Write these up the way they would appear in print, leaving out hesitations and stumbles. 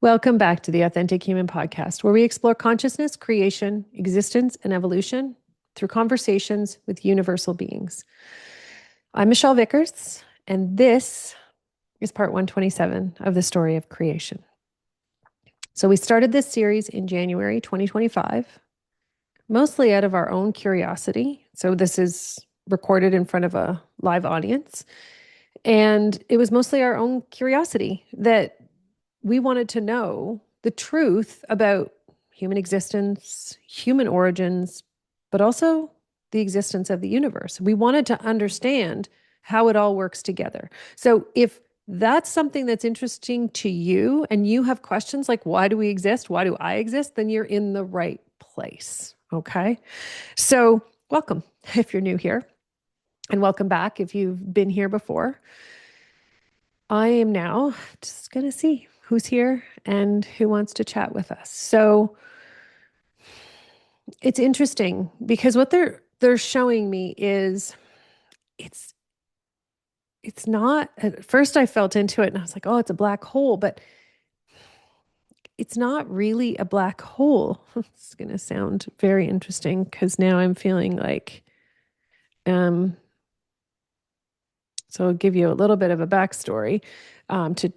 Welcome back to the Authentic Human Podcast, where we explore consciousness, creation, existence, and evolution through conversations with universal beings. I'm Michelle Vickers, and this is part 127 of the story of creation. So, we started this series in January 2025, mostly out of our own curiosity. So, this is recorded in front of a live audience. And it was mostly our own curiosity that we wanted to know the truth about human existence, human origins, but also the existence of the universe. We wanted to understand how it all works together. So if that's something that's interesting to you and you have questions like, why do we exist? Why do I exist? Then you're in the right place. Okay. So welcome if you're new here, and welcome back if you've been here before. I am now just going to see who's here and who wants to chat with us. So it's interesting because what they're showing me is it's it's not. At first I felt into it and I was like, "Oh, it's a black hole," but it's not really a black hole. It's going to sound very interesting because now I'm feeling like um so I'll give you a little bit of a backstory to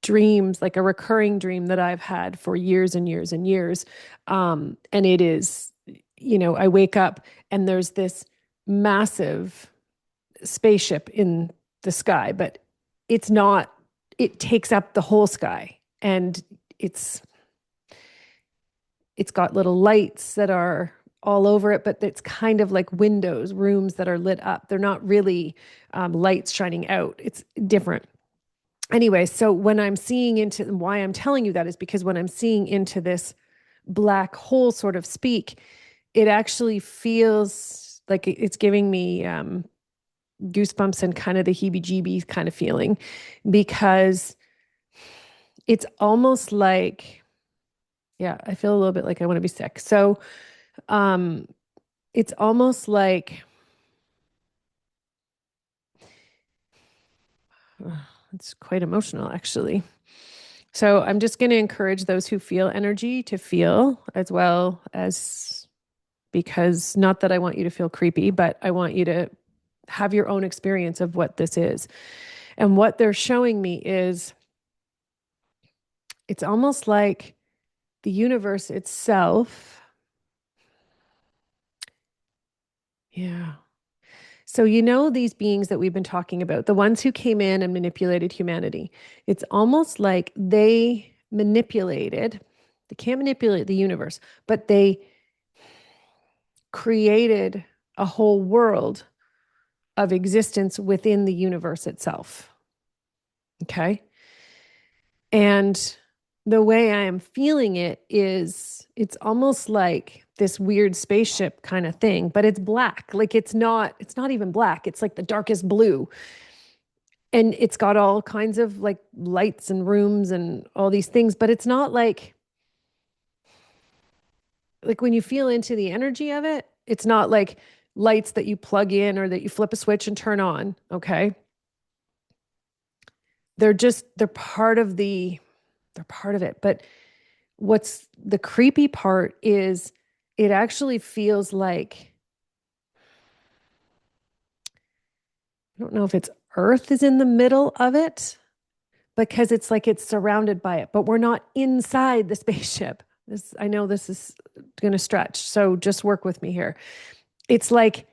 dreams, like a recurring dream that I've had for years and years and years. And it is, I wake up and there's this massive spaceship in the sky, but it's not, it takes up the whole sky. And it's it's got little lights that are all over it, but it's kind of like windows, rooms that are lit up. They're not really lights shining out. It's different. Anyway, so when I'm seeing into why I'm telling you that is because when I'm seeing into this black hole sort of speak, it actually feels like it's giving me goosebumps and kind of the heebie-jeebies kind of feeling, because it's almost like, yeah, I feel a little bit like I want to be sick. So um, it's almost like, it's quite emotional actually. So I'm just going to encourage those who feel energy to feel as well as, because not that I want you to feel creepy, but I want you to have your own experience of what this is. And what they're showing me is it's almost like the universe itself. Yeah. So, these beings that we've been talking about, the ones who came in and manipulated humanity, it's almost like they can't manipulate the universe, but they created a whole world of existence within the universe itself. Okay. And the way I am feeling it is it's almost like this weird spaceship kind of thing, but it's black. Like it's not even black. It's like the darkest blue. And it's got all kinds of like lights and rooms and all these things, but it's not like when you feel into the energy of it, it's not like lights that you plug in or that you flip a switch and turn on. Okay. They're part of it. But what's the creepy part is it actually feels like, I don't know if it's Earth is in the middle of it, because it's like it's surrounded by it, but we're not inside the spaceship. I know this is going to stretch, so just work with me here. It's like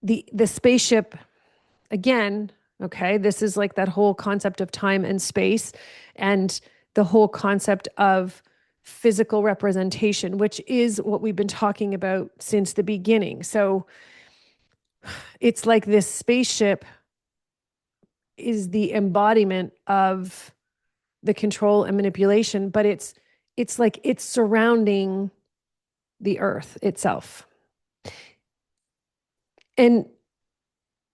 the spaceship again. Okay, this is like that whole concept of time and space, and the whole concept of physical representation, which is what we've been talking about since the beginning. So it's like this spaceship is the embodiment of the control and manipulation, but it's like it's surrounding the earth itself. And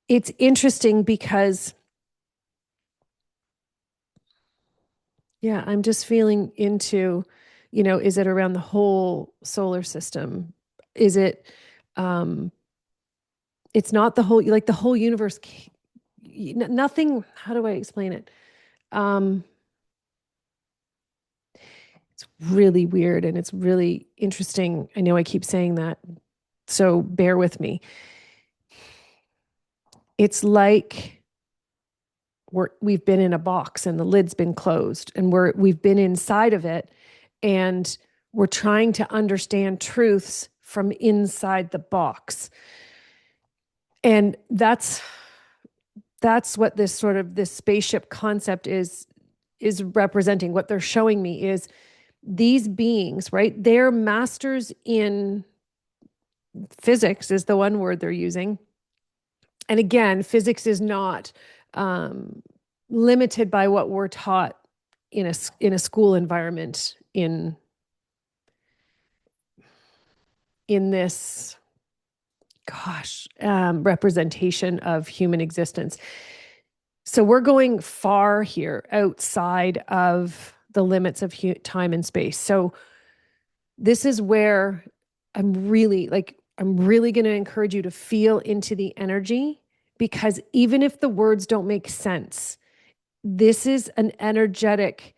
it's interesting because, yeah, I'm just feeling into, is it around the whole solar system? Is it, um, it's not the whole, like the whole universe, nothing, how do I explain it? Um, really weird and it's really interesting. I know I keep saying that, so bear with me. It's like we've been in a box and the lid's been closed and we've been inside of it and we're trying to understand truths from inside the box. And that's what this spaceship concept is representing. What they're showing me is these beings, right? They're masters in physics is the one word they're using. And again, physics is not limited by what we're taught in a school environment in this representation of human existence. So we're going far here outside of the limits of time and space. So this is where I'm really going to encourage you to feel into the energy, because even if the words don't make sense, this is an energetic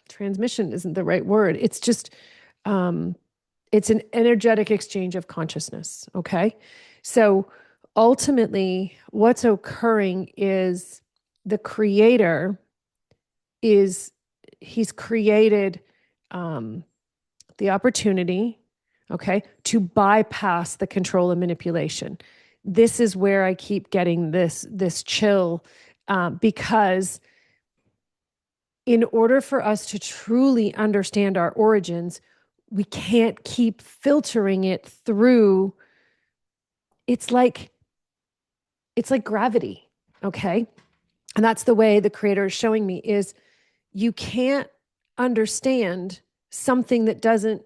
transmission isn't the right word. It's just, it's an energetic exchange of consciousness. Okay. So ultimately what's occurring is the creator he's created, the opportunity, okay, to bypass the control and manipulation. This is where I keep getting this chill, because in order for us to truly understand our origins, we can't keep filtering it through. It's like gravity, okay? And that's the way the creator is showing me is you can't understand something that doesn't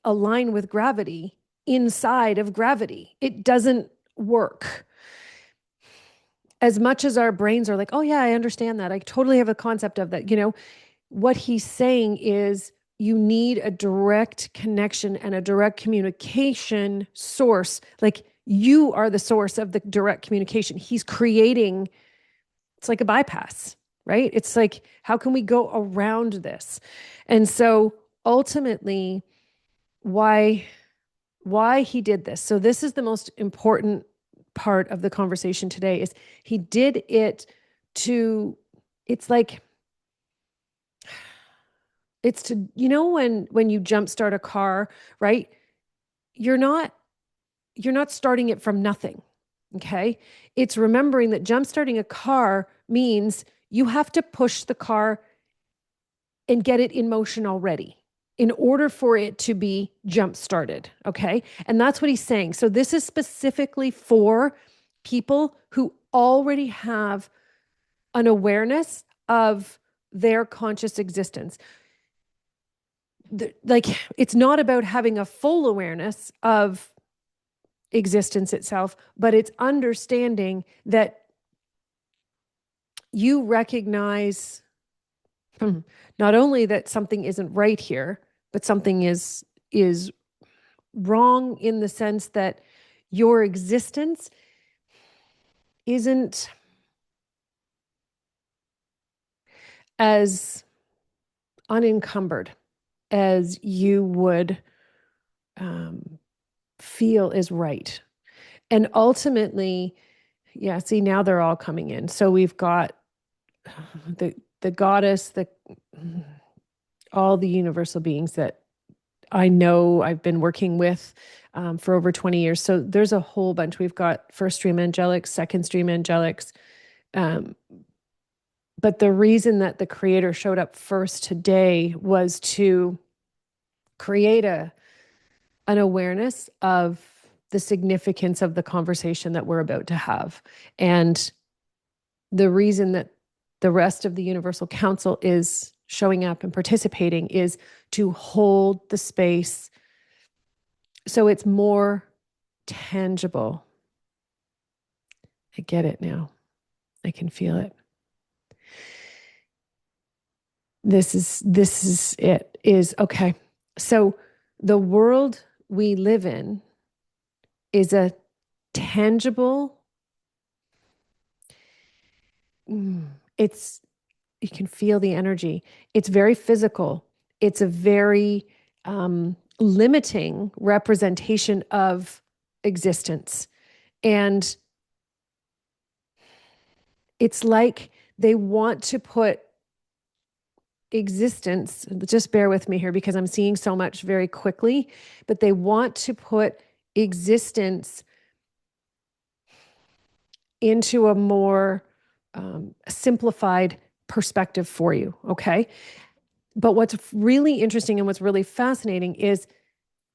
align with gravity inside of gravity. It doesn't work. As much as our brains are like, oh yeah, I understand that. I totally have a concept of that. What he's saying is you need a direct connection and a direct communication source. Like you are the source of the direct communication. He's creating, it's like a bypass, right? It's like, how can we go around this? And so ultimately, why he did this. So this is the most important part of the conversation today is he did it to, it's like, it's to, when you jumpstart a car, right? You're not starting it from nothing. Okay. It's remembering that jumpstarting a car means you have to push the car and get it in motion already in order for it to be jump started. Okay. And that's what he's saying. So this is specifically for people who already have an awareness of their conscious existence. Like, it's not about having a full awareness of existence itself, but it's understanding that you recognize not only that something isn't right here, but something is wrong in the sense that your existence isn't as unencumbered as you would feel is right. And ultimately, yeah, see, now they're all coming in. So we've got the goddess, all the universal beings that I know I've been working with for over 20 years. So there's a whole bunch. We've got first stream angelics, second stream angelics. But the reason that the creator showed up first today was to create an awareness of the significance of the conversation that we're about to have. And the reason that the rest of the Universal Council is showing up and participating is to hold the space so it's more tangible. I get it now. I can feel it. This is it. Is okay. So the world we live in is a tangible, it's you can feel the energy. It's very physical. It's a very limiting representation of existence. And it's like they want to put existence, just bear with me here because I'm seeing so much very quickly, but they want to put existence into a more simplified perspective for you, okay? But what's really interesting and what's really fascinating is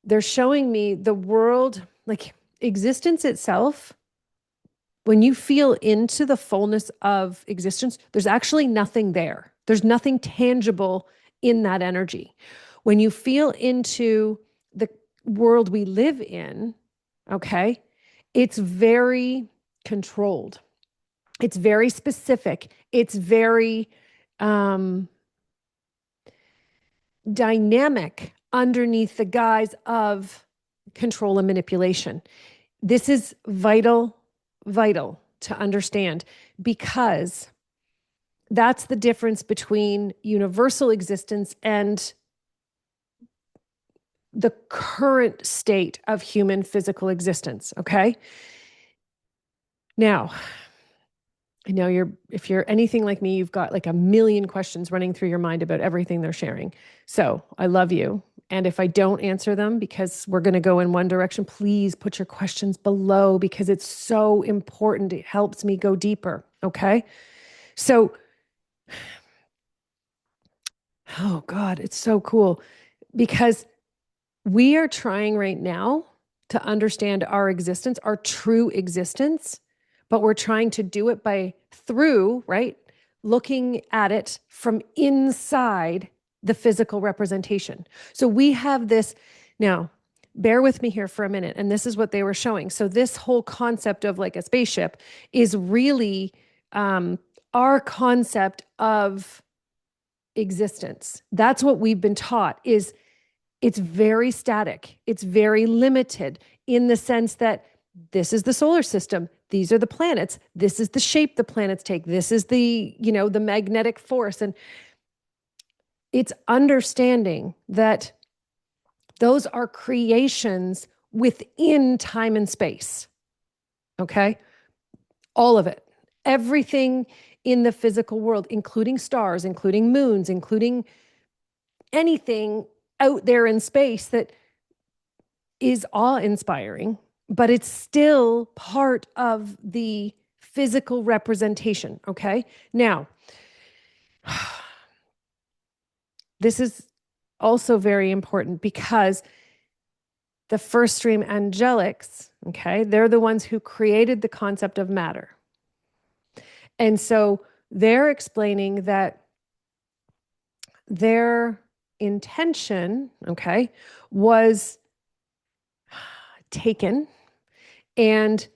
they're showing me the world, like existence itself. When you feel into the fullness of existence, there's actually nothing there. There's nothing tangible in that energy. When you feel into the world we live in, okay, it's very controlled. It's very specific. It's very dynamic underneath the guise of control and manipulation. This is vital to understand because that's the difference between universal existence and the current state of human physical existence. Okay. Now, I know if you're anything like me, you've got like a million questions running through your mind about everything they're sharing. So I love you. And if I don't answer them because we're going to go in one direction, please put your questions below because it's so important. It helps me go deeper. Okay. So, oh God, it's so cool because we are trying right now to understand our existence, our true existence, but we're trying to do it through, right? Looking at it from inside the physical representation. So we have this now. Bear with me here for a minute. And this is what they were showing. So this whole concept of like a spaceship is really our concept of existence. That's what we've been taught is it's very static. It's very limited in the sense that this is the solar system. These are the planets. This is the shape the planets take. This is the magnetic force. And it's understanding that those are creations within time and space. Okay? All of it. Everything in the physical world, including stars, including moons, including anything out there in space that is awe-inspiring, but it's still part of the physical representation, okay? Now, this is also very important because the first stream angelics, okay, they're the ones who created the concept of matter. And so they're explaining that their intention, okay, was taken and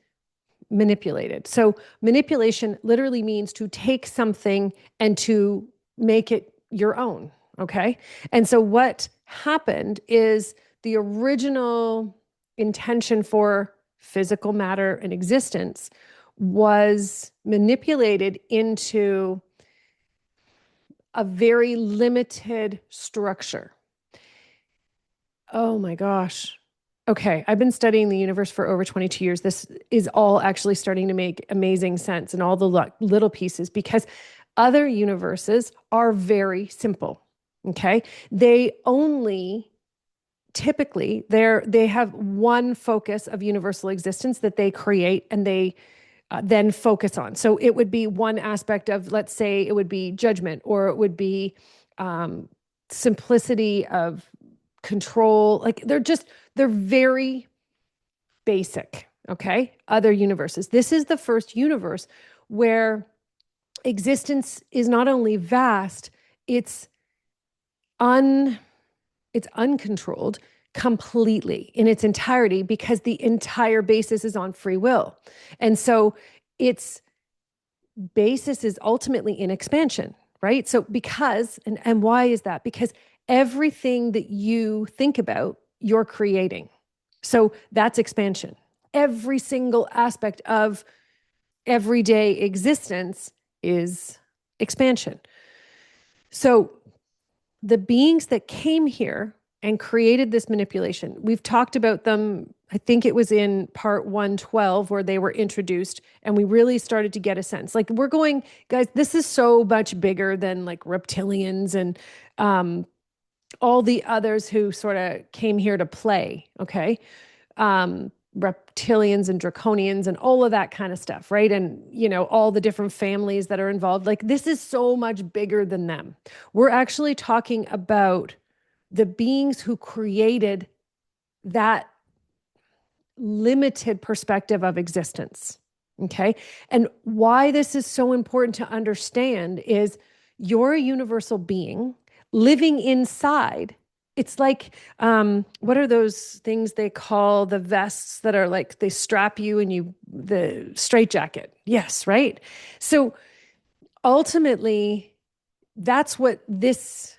manipulated. So manipulation literally means to take something and to make it your own, okay? And so what happened is the original intention for physical matter and existence was manipulated into a very limited structure. Oh my gosh. Okay, I've been studying the universe for over 22 years. This is all actually starting to make amazing sense and all the little pieces because other universes are very simple. Okay, they only typically they have one focus of universal existence that they create and they then focus on. So it would be one aspect of, let's say, it would be judgment, or it would be simplicity of control. Like they're very basic. Okay. Other universes. This is the first universe where existence is not only vast, it's uncontrolled completely in its entirety because the entire basis is on free will. And so its basis is ultimately in expansion, right? So and why is that? Because everything that you think about, you're creating. So that's expansion. Every single aspect of everyday existence is expansion. So the beings that came here and created this manipulation, we've talked about them. I think it was in part 112 where they were introduced, and we really started to get a sense. Like, we're going, guys, this is so much bigger than like reptilians and all the others who sort of came here to play. Okay. Reptilians and draconians and all of that kind of stuff, right? And, all the different families that are involved. Like, this is so much bigger than them. We're actually talking about the beings who created that limited perspective of existence. Okay. And why this is so important to understand is you're a universal being living inside. It's like, what are those things they call the vests that are like they strap you and the straitjacket? Yes, right. So ultimately, that's what this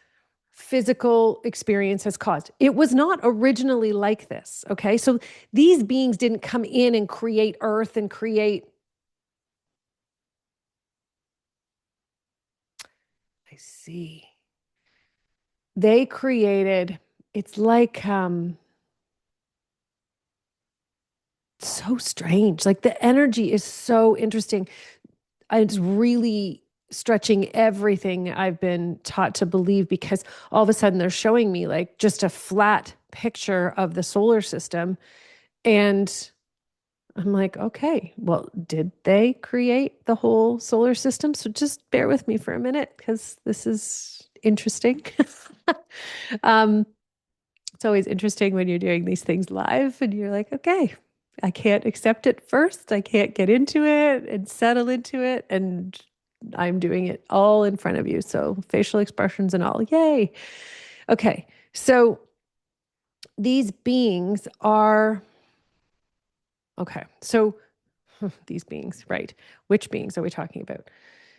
physical experience has caused. It was not originally like this. Okay. So these beings didn't come in and create Earth and create. I see. They created, it's like, so strange. Like, the energy is so interesting. It's really stretching everything I've been taught to believe, because all of a sudden they're showing me like just a flat picture of the solar system. And I'm like, okay, well, did they create the whole solar system? So just bear with me for a minute, because this is interesting. um, it's always interesting when you're doing these things live and you're like, okay, I can't accept it first. I can't get into it and settle into it. And I'm doing it all in front of you. So facial expressions and all. Yay. Okay. So these beings are, okay. So these beings, right? Which beings are we talking about?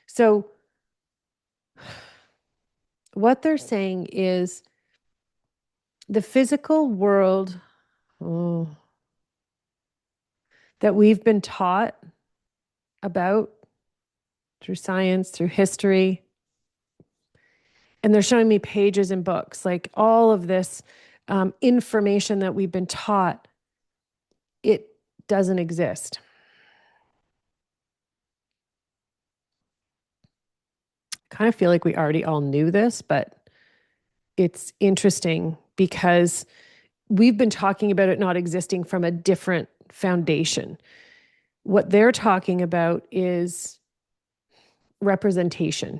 So what they're saying is the physical world, oh, that we've been taught about through science, through history. And they're showing me pages in books, like all of this information that we've been taught, it doesn't exist. I kind of feel like we already all knew this, but it's interesting because we've been talking about it not existing from a different foundation. What they're talking about is representation.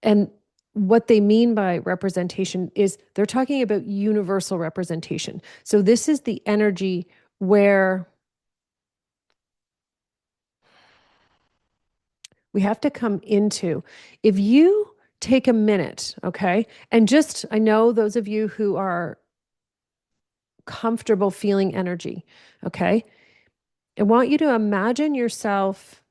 And what they mean by representation is they're talking about universal representation. So this is the energy where we have to come into. If you take a minute, okay, and just, I know those of you who are comfortable feeling energy, okay, I want you to imagine yourself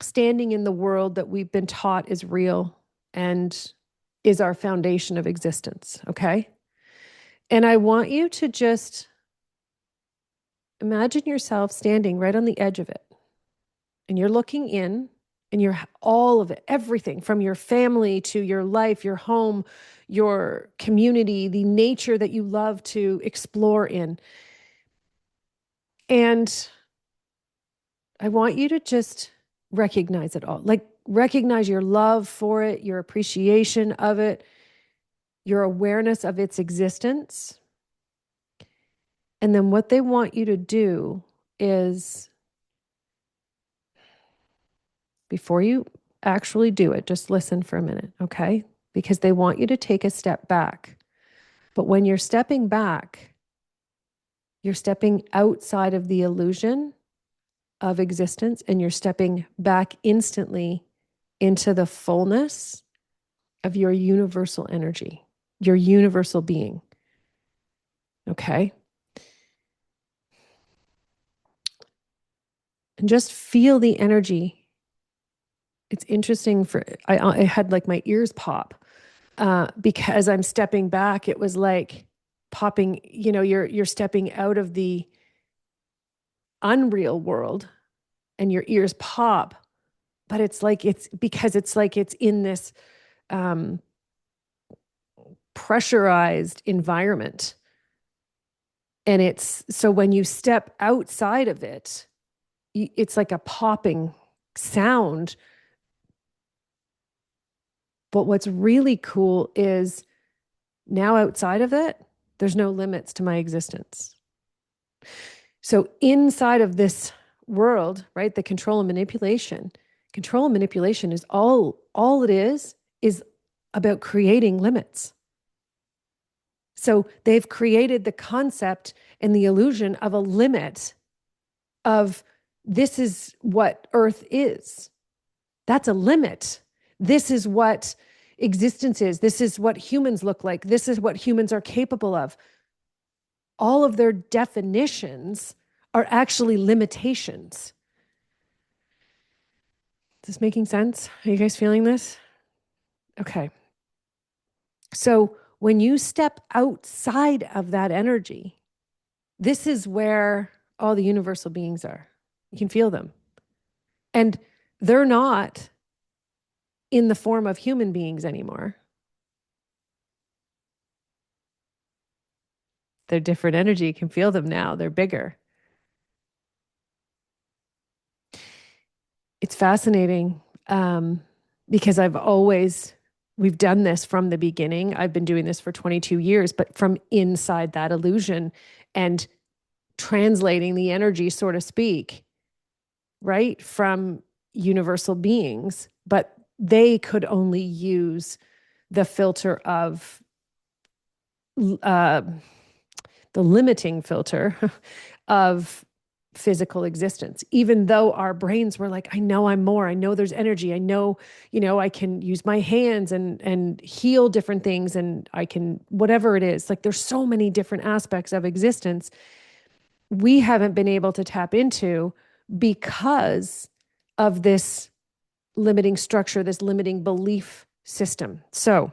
standing in the world that we've been taught is real and is our foundation of existence, okay? And I want you to just imagine yourself standing right on the edge of it. And you're looking in, and you're all of it, everything from your family to your life, your home, your community, the nature that you love to explore in. And I want you to just recognize it all. Like, recognize your love for it, your appreciation of it, your awareness of its existence. And then what they want you to do is, before you actually do it, just listen for a minute, okay? Because they want you to take a step back. But when you're stepping back, you're stepping outside of the illusion of existence, and you're stepping back instantly into the fullness of your universal energy, your universal being. Okay? And just feel the energy. It's interesting I had like my ears pop because I'm stepping back. It was like popping, you're stepping out of the unreal world and your ears pop but it's like, it's because it's like, it's in this um, pressurized environment. And it's so when you step outside of it, it's like a popping sound. But what's really cool is now outside of it, there's no limits to my existence. So inside of this world, right, the control and manipulation is all it is about creating limits. So they've created the concept and the illusion of a limit of this is what Earth is. That's a limit. This is what existence is. This is what humans look like. This is what humans are capable of. All of their definitions are actually limitations. Is this making sense? Are you guys feeling this? Okay. So when you step outside of that energy, this is where all the universal beings are. You can feel them. And they're not in the form of human beings anymore. They're different energy. You can feel them now. They're bigger. It's fascinating because we've done this from the beginning. I've been doing this for 22 years, but from inside that illusion and translating the energy, so to speak, right, from universal beings, but they could only use the filter of the limiting filter of physical existence, even though our brains were like, I know I'm more, I know there's energy, I know, I can use my hands and heal different things, and I can, whatever it is, like there's so many different aspects of existence we haven't been able to tap into because of this limiting structure, this limiting belief system. So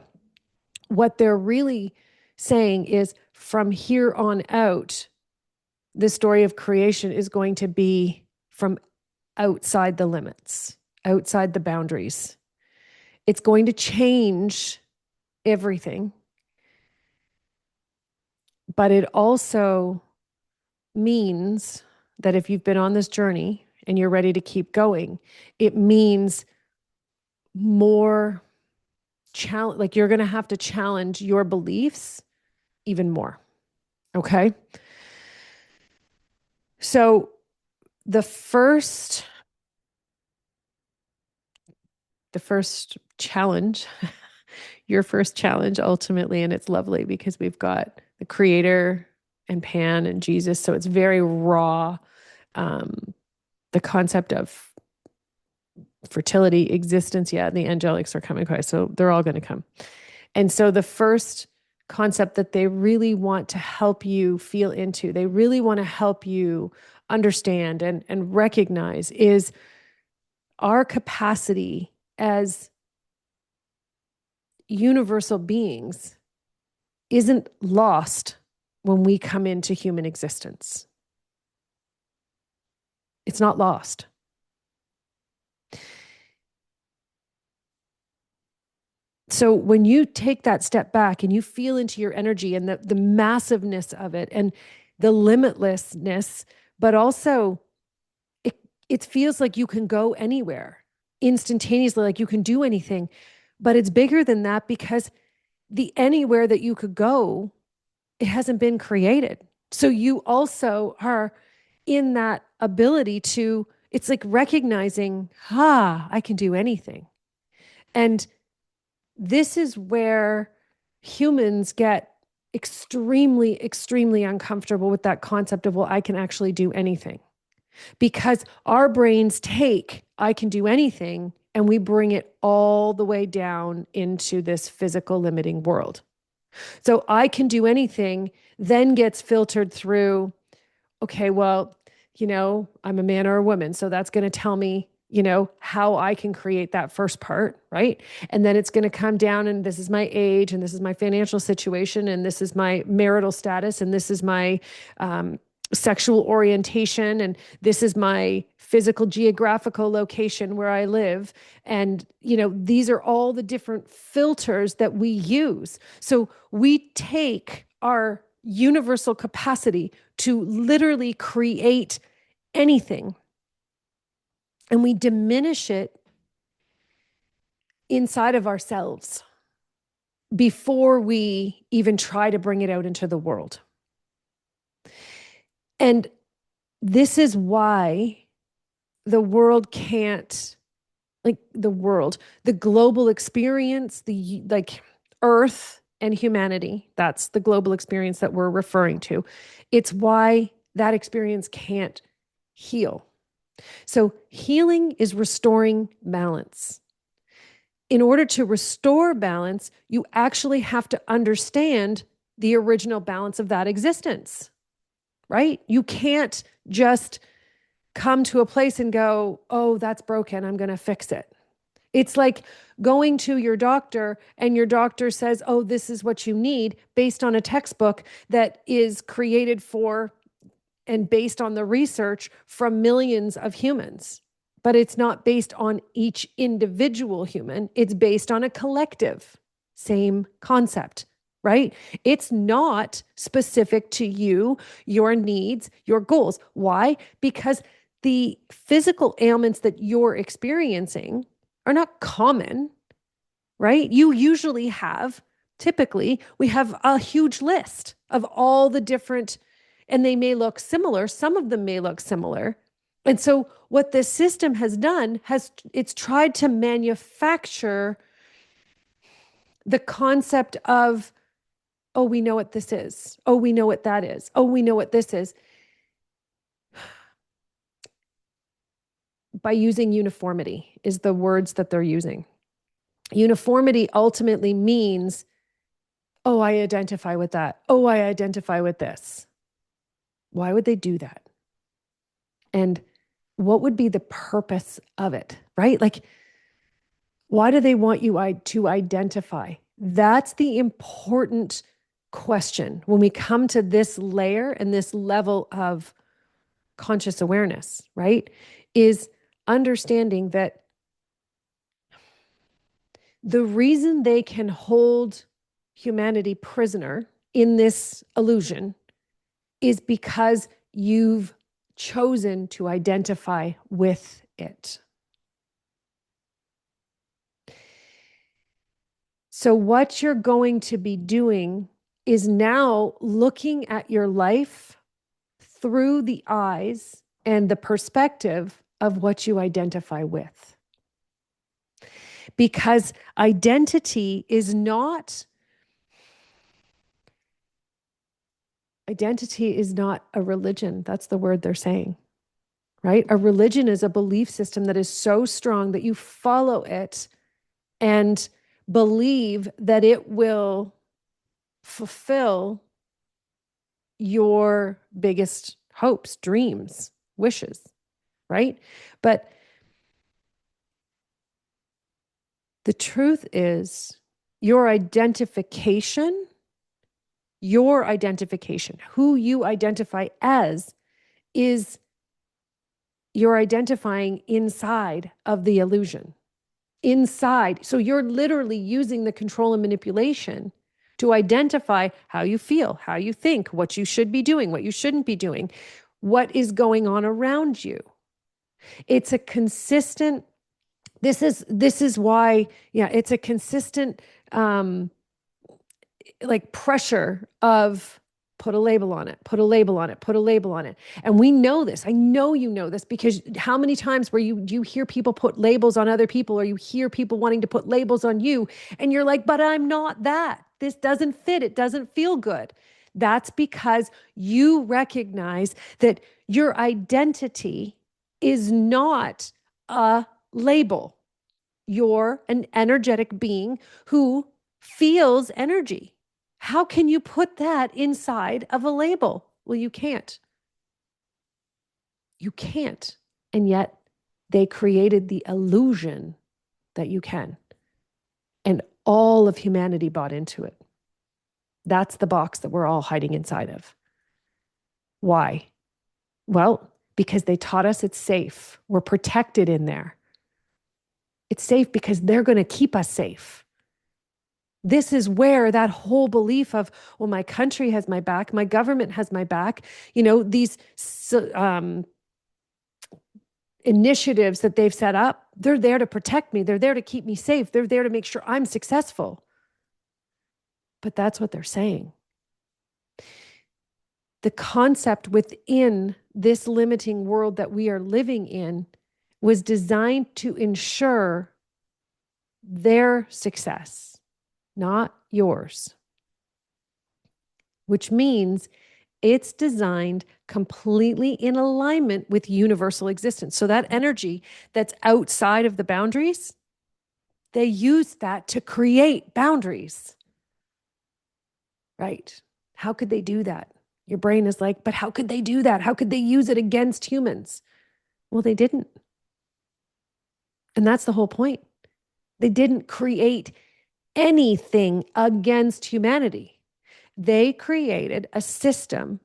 what they're really saying is from here on out, the story of creation is going to be from outside the limits, outside the boundaries. It's going to change everything. But it also means that if you've been on this journey and you're ready to keep going, it means more challenge, like you're going to have to challenge your beliefs even more. Okay. So the first challenge, your first challenge ultimately, and it's lovely because we've got the creator and Pan and Jesus. So it's very raw. The concept of fertility, existence. Yeah. The angelics are coming by. So they're all going to come. And so the first concept that they really want to help you feel into, they really want to help you understand and recognize is our capacity as universal beings isn't lost when we come into human existence. It's not lost. So when you take that step back and you feel into your energy and the massiveness of it and the limitlessness, but also it feels like you can go anywhere instantaneously, like you can do anything, but it's bigger than that because the anywhere that you could go, it hasn't been created. So you also are in that ability to, it's like recognizing, I can do anything. And this is where humans get extremely, extremely uncomfortable with that concept of, well, I can actually do anything. Because our brains take, I can do anything, and we bring it all the way down into this physical limiting world. So I can do anything then gets filtered through, okay, well, I'm a man or a woman. So that's going to tell me, how I can create that first part, right? And then it's going to come down and this is my age and this is my financial situation and this is my marital status and this is my sexual orientation, and this is my physical geographical location where I live. And, these are all the different filters that we use. So we take our universal capacity to literally create anything, and we diminish it inside of ourselves before we even try to bring it out into the world. And this is why the world can't, the global experience, Earth and humanity, that's the global experience that we're referring to. It's why that experience can't heal. So healing is restoring balance. In order to restore balance, you actually have to understand the original balance of that existence, right? You can't just come to a place and go, oh, that's broken, I'm going to fix it. It's like going to your doctor and your doctor says, oh, this is what you need based on a textbook that is created for and based on the research from millions of humans. But it's not based on each individual human. It's based on a collective. Same concept, right? It's not specific to you, your needs, your goals. Why? Because the physical ailments that you're experiencing are not common, right? Typically, we have a huge list of all the different, and they may look similar. Some of them may look similar. And so what this system has done it's tried to manufacture the concept of, oh, we know what this is. Oh, we know what that is. Oh, we know what this is. By using uniformity is the words that they're using. Uniformity ultimately means, oh, I identify with that. Oh, I identify with this. Why would they do that? And what would be the purpose of it, right? Like, why do they want you to identify? That's the important question when we come to this layer and this level of conscious awareness, right? Is understanding that the reason they can hold humanity prisoner in this illusion is because you've chosen to identify with it. So what you're going to be doing is now looking at your life through the eyes and the perspective of what you identify with. Because identity is not a religion. That's the word they're saying, right? A religion is a belief system that is so strong that you follow it and believe that it will fulfill your biggest hopes, dreams, wishes, right? But the truth is your identification, who you identify as, is you're identifying inside of the illusion. Inside. So you're literally using the control and manipulation to identify how you feel, how you think, what you should be doing, what you shouldn't be doing, what is going on around you. It's a consistent, this is why, it's a consistent pressure of put a label on it, put a label on it, put a label on it. And we know this. I know you know this, because how many times where you hear people put labels on other people, or you hear people wanting to put labels on you, and you're like, but I'm not that. This doesn't fit. It doesn't feel good. That's because you recognize that your identity is not a label. You're an energetic being who feels energy. How can you put that inside of a label? Well, you can't. You can't. And yet they created the illusion that you can. And all of humanity bought into it. That's the box that we're all hiding inside of. Why? Well, because they taught us it's safe. We're protected in there. It's safe because they're going to keep us safe. This is where that whole belief of, well, my country has my back, my government has my back, these initiatives that they've set up, they're there to protect me. They're there to keep me safe. They're there to make sure I'm successful. But that's what they're saying. The concept within this limiting world that we are living in was designed to ensure their success, not yours. Which means it's designed completely in alignment with universal existence. So that energy that's outside of the boundaries, they use that to create boundaries. Right? How could they do that? Your brain is like, but how could they do that? How could they use it against humans? Well, they didn't. And that's the whole point. They didn't create anything against humanity. They created a system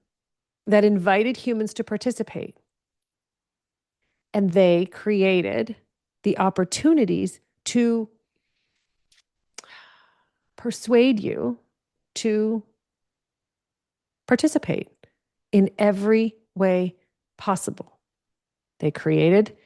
that invited humans to participate. And they created the opportunities to persuade you to participate in every way possible. They created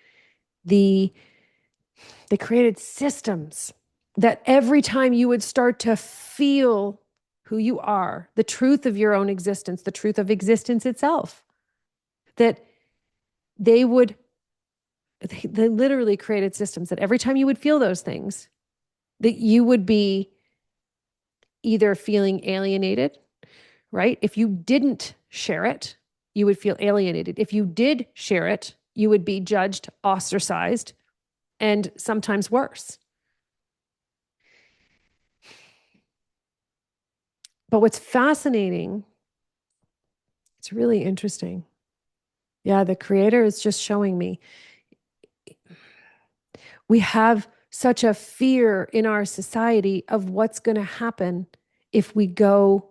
systems that every time you would start to feel who you are, the truth of your own existence, the truth of existence itself, that they literally created systems that every time you would feel those things, that you would be either feeling alienated, right? If you didn't share it, you would feel alienated. If you did share it, you would be judged, ostracized, and sometimes worse. But what's fascinating, it's really interesting. Yeah, the creator is just showing me. We have such a fear in our society of what's going to happen if we go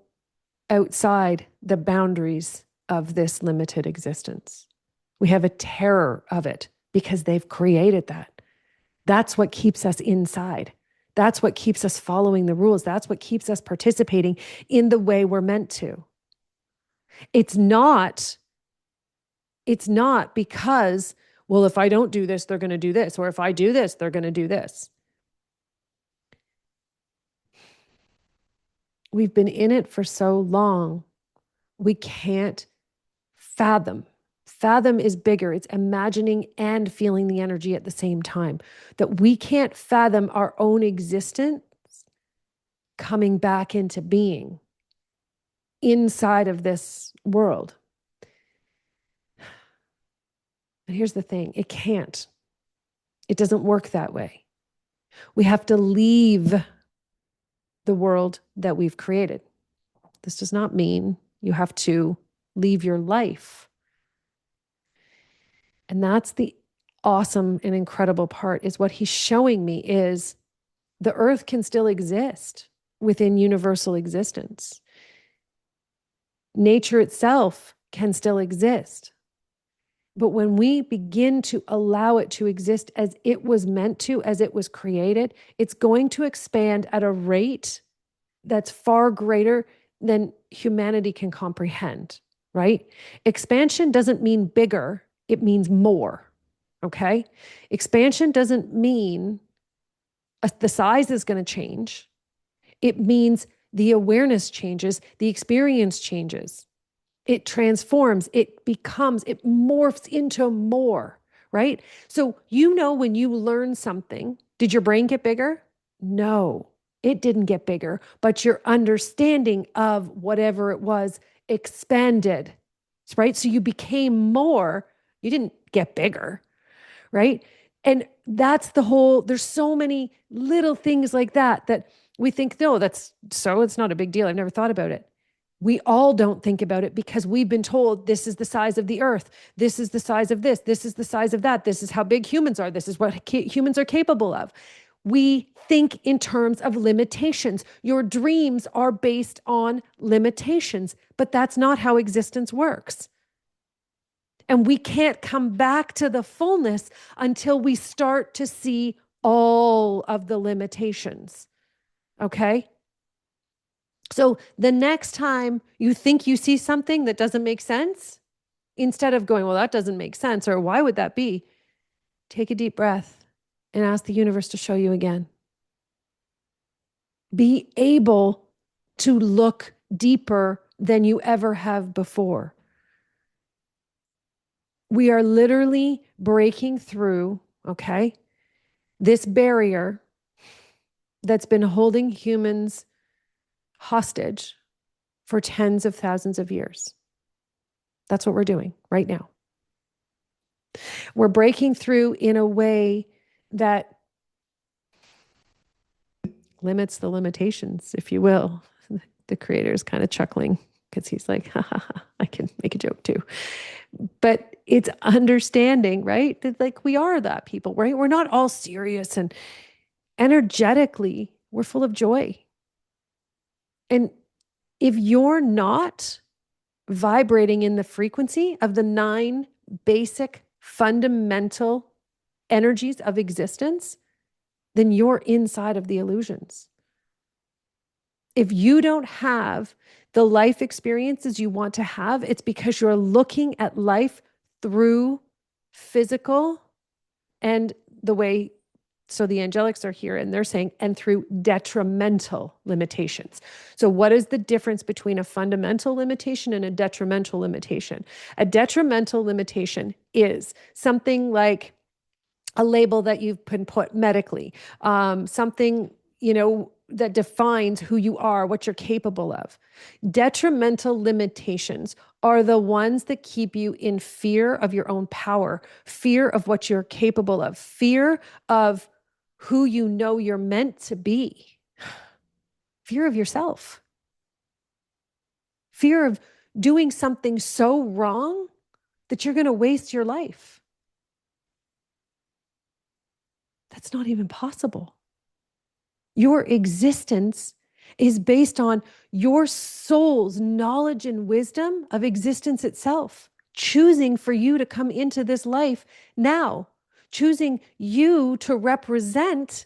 outside the boundaries of this limited existence. We have a terror of it because they've created that. That's what keeps us inside. That's what keeps us following the rules. That's what keeps us participating in the way we're meant to. It's not because, well, if I don't do this, they're going to do this. Or if I do this, they're going to do this. We've been in it for so long, we can't fathom. Fathom is bigger. It's imagining and feeling the energy at the same time. That we can't fathom our own existence coming back into being inside of this world. And here's the thing, it can't. It doesn't work that way. We have to leave the world that we've created. This does not mean you have to leave your life. And that's the awesome and incredible part, is what he's showing me is the earth can still exist within universal existence. Nature itself can still exist. But when we begin to allow it to exist as it was meant to, as it was created, it's going to expand at a rate that's far greater than humanity can comprehend, right? Expansion doesn't mean bigger, it means more, okay? Expansion doesn't mean the size is going to change. It means the awareness changes, the experience changes. It transforms, it becomes, it morphs into more, right? So, when you learn something, did your brain get bigger? No, it didn't get bigger, but your understanding of whatever it was expanded, right? So you became more, you didn't get bigger, right? And that's there's so many little things like that we think, no, it's not a big deal. I've never thought about it. We all don't think about it because we've been told this is the size of the earth. This is the size of this. This is the size of that. This is how big humans are. This is what humans are capable of. We think in terms of limitations. Your dreams are based on limitations, but that's not how existence works. And we can't come back to the fullness until we start to see all of the limitations. Okay? So the next time you think you see something that doesn't make sense, instead of going, well, that doesn't make sense, or why would that be? Take a deep breath and ask the universe to show you again. Be able to look deeper than you ever have before. We are literally breaking through, okay, this barrier that's been holding humans hostage for tens of thousands of years. That's what we're doing right now. We're breaking through in a way that limits the limitations, if you will. The creator is kind of chuckling because he's like, ha, ha, ha, I can make a joke too. But it's understanding, right? That like we are that people, right? We're not all serious, and energetically, we're full of joy. And if you're not vibrating in the frequency of the 9 basic fundamental energies of existence, then you're inside of the illusions. If you don't have the life experiences you want to have, it's because you're looking at life through physical and the way, so the angelics are here and they're saying, and through detrimental limitations. So what is the difference between a fundamental limitation and a detrimental limitation? A detrimental limitation is something like a label that you've been put medically, something, that defines who you are, what you're capable of. Detrimental limitations are the ones that keep you in fear of your own power, fear of what you're capable of, fear of who you know you're meant to be, fear of yourself, fear of doing something so wrong that you're going to waste your life. That's not even possible. Your existence is based on your soul's knowledge and wisdom of existence itself, choosing for you to come into this life now, choosing you to represent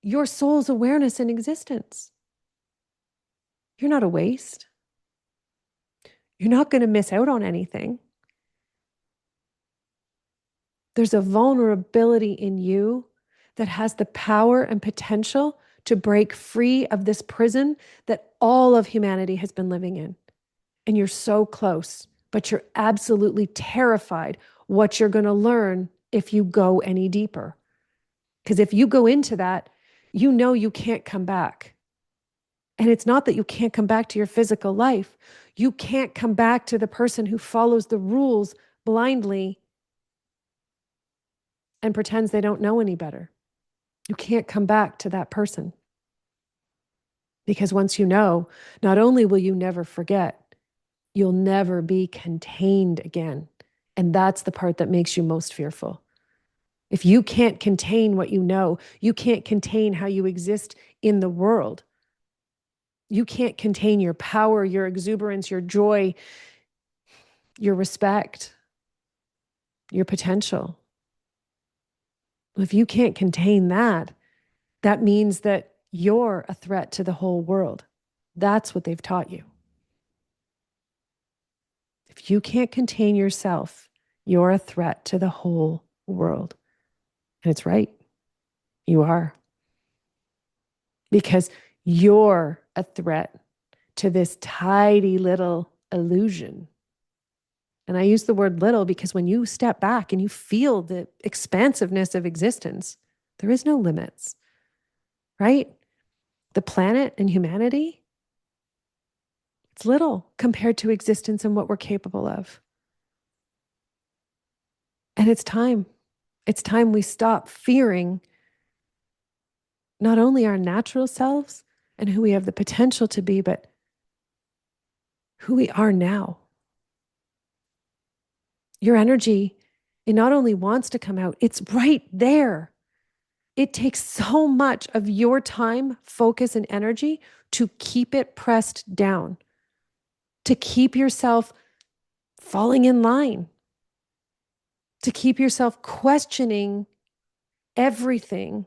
your soul's awareness and existence. You're not a waste. You're not going to miss out on anything. There's a vulnerability in you that has the power and potential to break free of this prison that all of humanity has been living in. And you're so close, but you're absolutely terrified what you're going to learn if you go any deeper. Because if you go into that, you know you can't come back. And it's not that you can't come back to your physical life. You can't come back to the person who follows the rules blindly and pretends they don't know any better. You can't come back to that person. Because once you know, not only will you never forget, you'll never be contained again. And that's the part that makes you most fearful. If you can't contain what you know, you can't contain how you exist in the world. You can't contain your power, your exuberance, your joy, your respect, your potential. If you can't contain that, that means that you're a threat to the whole world. That's what they've taught you. If you can't contain yourself, you're a threat to the whole world. And it's right. You are. Because you're a threat to this tidy little illusion. And I use the word little because when you step back and you feel the expansiveness of existence, there is no limits, right? The planet and humanity, it's little compared to existence and what we're capable of. And it's time. It's time we stop fearing not only our natural selves and who we have the potential to be, but who we are now. Your energy, it not only wants to come out, it's right there. It takes so much of your time, focus, and energy to keep it pressed down, to keep yourself falling in line, to keep yourself questioning everything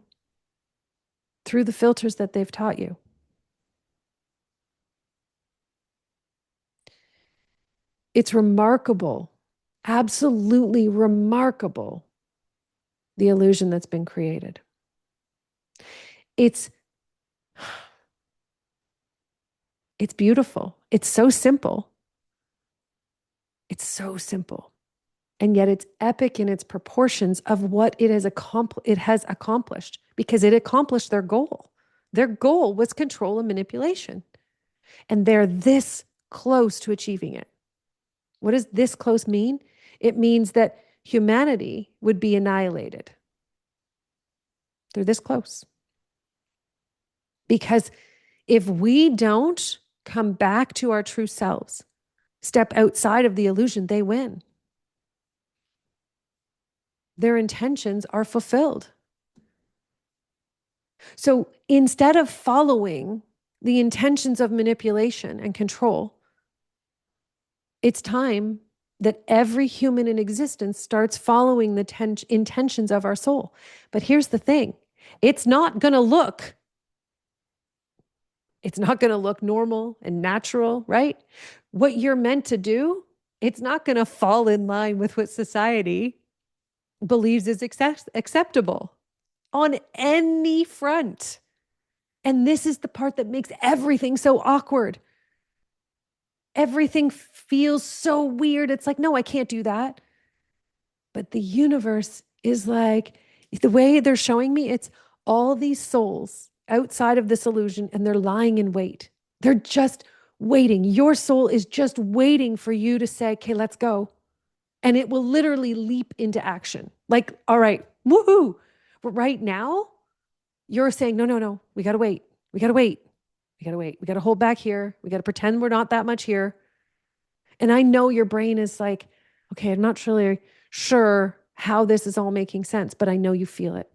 through the filters that they've taught you. It's remarkable, absolutely remarkable, the illusion that's been created. It's beautiful. It's so simple. It's so simple. And yet it's epic in its proportions of what it has accomplished, because it accomplished their goal. Their goal was control and manipulation. And they're this close to achieving it. What does this close mean? It means that humanity would be annihilated. They're this close. Because if we don't come back to our true selves, step outside of the illusion, they win. Their intentions are fulfilled. So instead of following the intentions of manipulation and control, it's time that every human in existence starts following the intentions of our soul. But here's the thing. It's not going to look normal and natural, right? What you're meant to do, it's not going to fall in line with what society believes is acceptable on any front. And this is the part that makes everything so awkward. Everything feels so weird. It's like, no, I can't do that. But the universe is like, the way they're showing me, it's all these souls outside of this illusion, and they're lying in wait. They're just waiting. Your soul is just waiting for you to say, okay, let's go. And it will literally leap into action. Like, all right, woohoo. But right now, you're saying, no, we got to wait. We got to wait. We got to wait. We got to hold back here. We got to pretend we're not that much here. And I know your brain is like, okay, I'm not really sure how this is all making sense, but I know you feel it.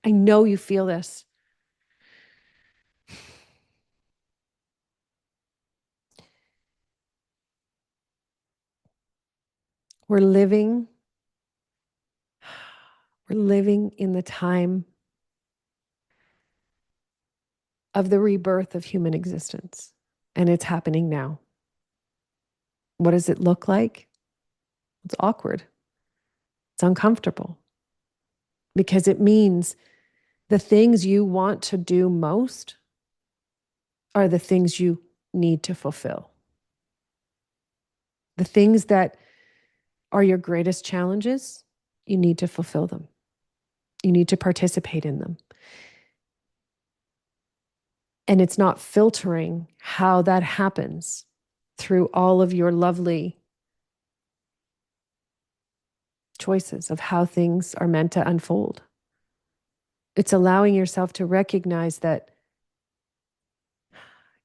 I know you feel this. We're living in the time of the rebirth of human existence, and it's happening now. What does it look like? It's awkward. It's uncomfortable, because it means the things you want to do most are the things you need to fulfill. The things that are your greatest challenges, you need to fulfill them. You need to participate in them. And it's not filtering how that happens through all of your lovely choices of how things are meant to unfold. It's allowing yourself to recognize that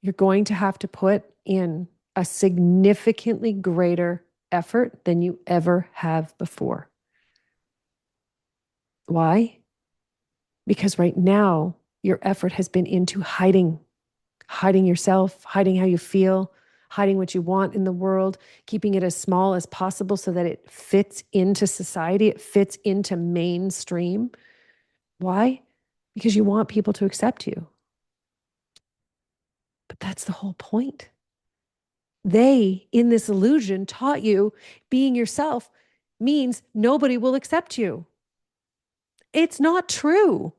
you're going to have to put in a significantly greater effort than you ever have before. Why? Because right now, your effort has been into hiding yourself, hiding how you feel, hiding what you want in the world, keeping it as small as possible so that it fits into society, it fits into mainstream. Why? Because you want people to accept you. But that's the whole point. They, in this illusion, taught you being yourself means nobody will accept you. It's not true.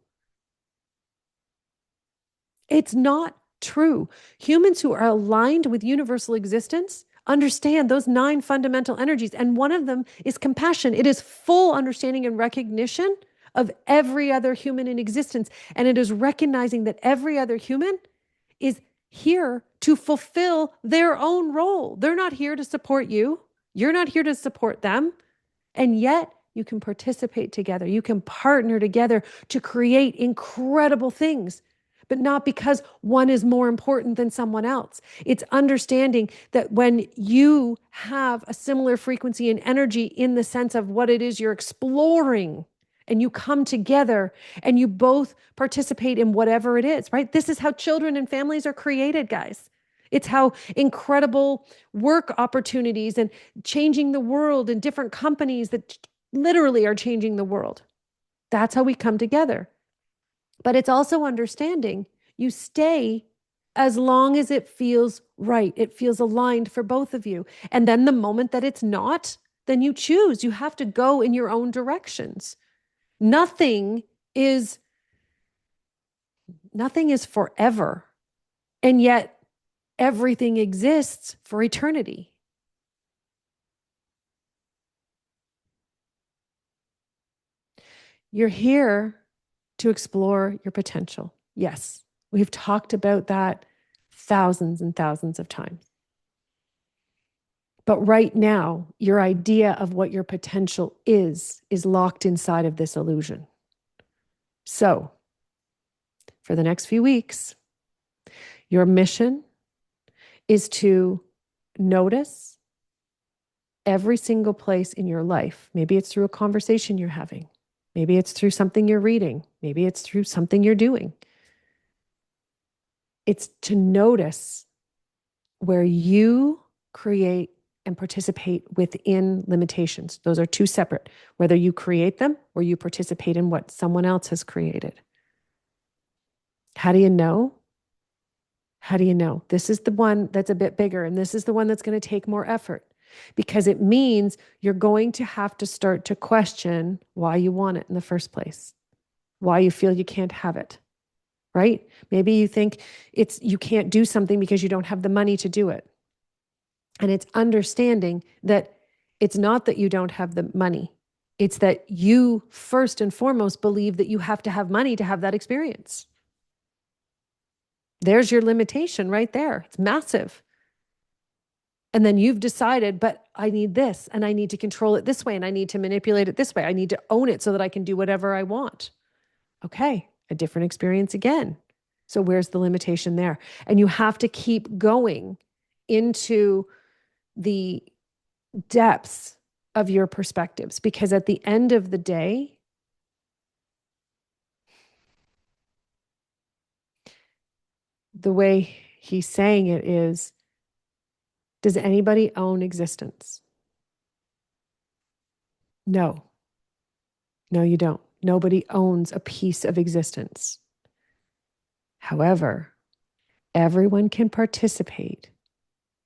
It's not true. Humans who are aligned with universal existence understand those 9 fundamental energies, and one of them is compassion. It is full understanding and recognition of every other human in existence, and it is recognizing that every other human is here to fulfill their own role. They're not here to support you. You're not here to support them. And yet you can participate together. You can partner together to create incredible things, but not because one is more important than someone else. It's understanding that when you have a similar frequency and energy in the sense of what it is you're exploring, and you come together and you both participate in whatever it is, right? This is how children and families are created, guys. It's how incredible work opportunities and changing the world and different companies that literally are changing the world. That's how we come together. But it's also understanding you stay as long as it feels right. It feels aligned for both of you. And then the moment that it's not, then you choose. You have to go in your own directions. Nothing is forever. And yet everything exists for eternity. You're here to explore your potential. Yes, we've talked about that thousands and thousands of times. But right now, your idea of what your potential is locked inside of this illusion. So, for the next few weeks, your mission is to notice every single place in your life. Maybe it's through a conversation you're having. Maybe it's through something you're reading. Maybe it's through something you're doing. It's to notice where you create and participate within limitations. Those are two separate, whether you create them or you participate in what someone else has created. How do you know? How do you know? This is the one that's a bit bigger, and this is the one that's going to take more effort, because it means you're going to have to start to question why you want it in the first place, why you feel you can't have it, right? Maybe you think you can't do something because you don't have the money to do it. And it's understanding that it's not that you don't have the money. It's that you first and foremost believe that you have to have money to have that experience. There's your limitation right there. It's massive. And then you've decided, but I need this, and I need to control it this way, and I need to manipulate it this way. I need to own it so that I can do whatever I want. Okay, a different experience again. So where's the limitation there? And you have to keep going into the depths of your perspectives, because at the end of the day, the way he's saying it is, does anybody own existence? No. No, you don't. Nobody owns a piece of existence. However, everyone can participate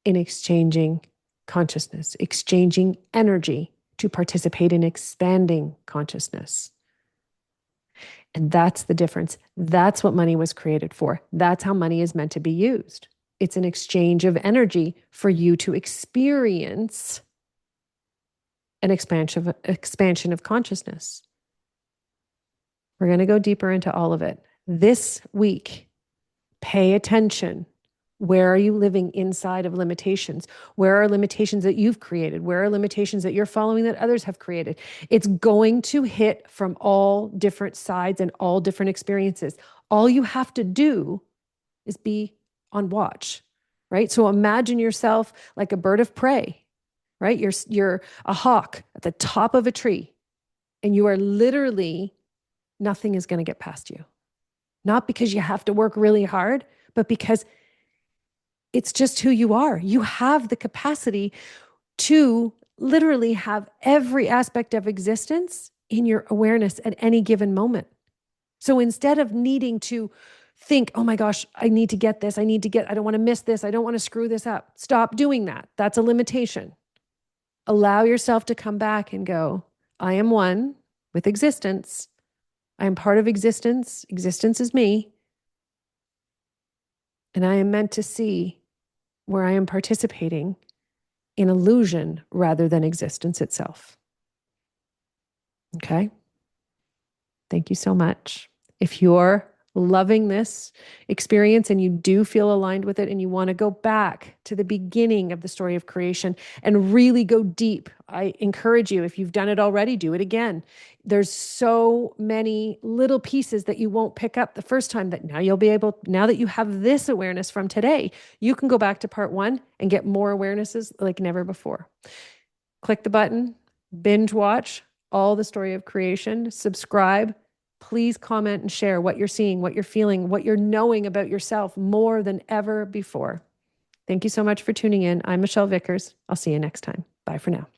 in exchanging consciousness, exchanging energy to participate in expanding consciousness. And that's the difference. That's what money was created for. That's how money is meant to be used. It's an exchange of energy for you to experience an expansion of consciousness. We're going to go deeper into all of it. This week, pay attention. Where are you living inside of limitations? Where are limitations that you've created? Where are limitations that you're following that others have created? It's going to hit from all different sides and all different experiences. All you have to do is be on watch, right? So imagine yourself like a bird of prey, right? You're a hawk at the top of a tree, and you are literally, nothing is going to get past you. Not because you have to work really hard, but because it's just who you are. You have the capacity to literally have every aspect of existence in your awareness at any given moment. So instead of needing to think, oh my gosh, I need to get this, I don't want to miss this, I don't want to screw this up. Stop doing that. That's a limitation. Allow yourself to come back and go, I am one with existence. I am part of existence. Existence is me. And I am meant to see where I am participating in illusion rather than existence itself. Okay? Thank you so much. If you're loving this experience and you do feel aligned with it and you want to go back to the beginning of the story of creation and really go deep, I encourage you, if you've done it already, do it again. There's so many little pieces that you won't pick up the first time that now you'll be able, now that you have this awareness from today, you can go back to part 1 and get more awarenesses like never before. Click the button, binge watch all the story of creation, subscribe. Please comment and share what you're seeing, what you're feeling, what you're knowing about yourself more than ever before. Thank you so much for tuning in. I'm Michelle Vickers. I'll see you next time. Bye for now.